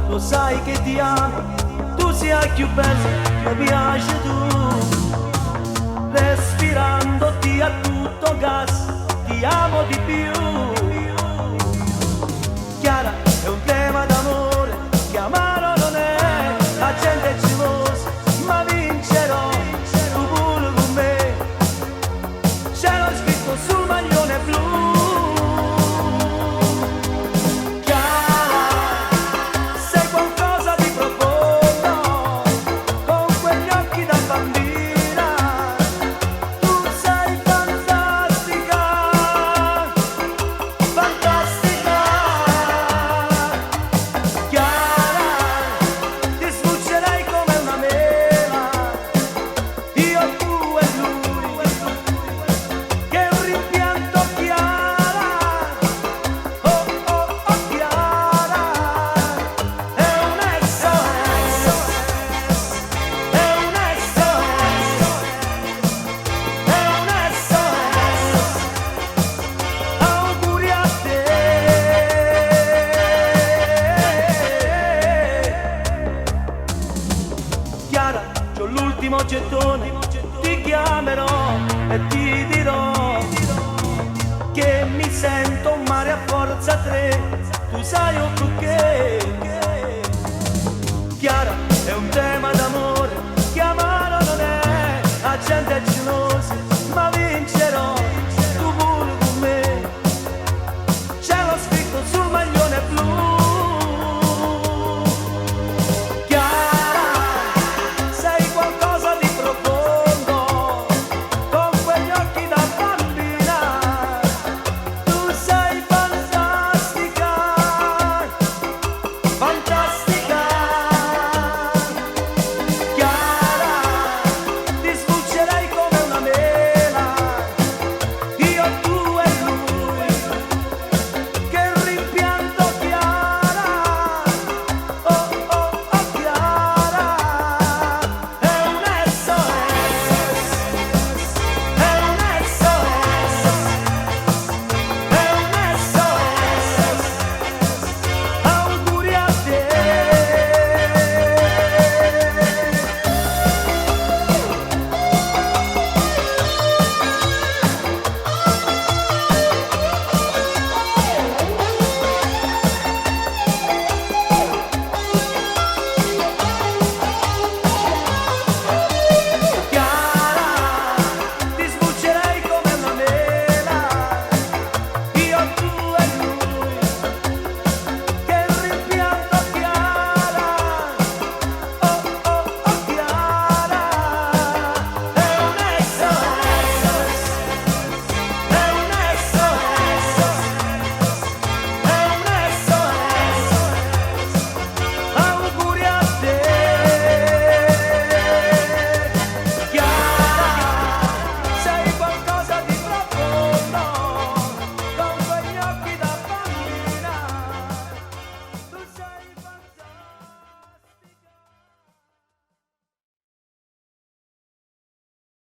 lo sai che ti amo, tu sei più bella, mi piace tu. Respirandoti a tutto gas, ti amo di più. Chiara, è un tema d'amore, che amaro non è, la gente è gelosa, ma vincerò, tu pure con me. Ce l'ho scritto sul maglione blu. C'ho l'ultimo gettone, ti chiamerò e ti dirò che mi sento un mare a forza 3, tu sai o perché?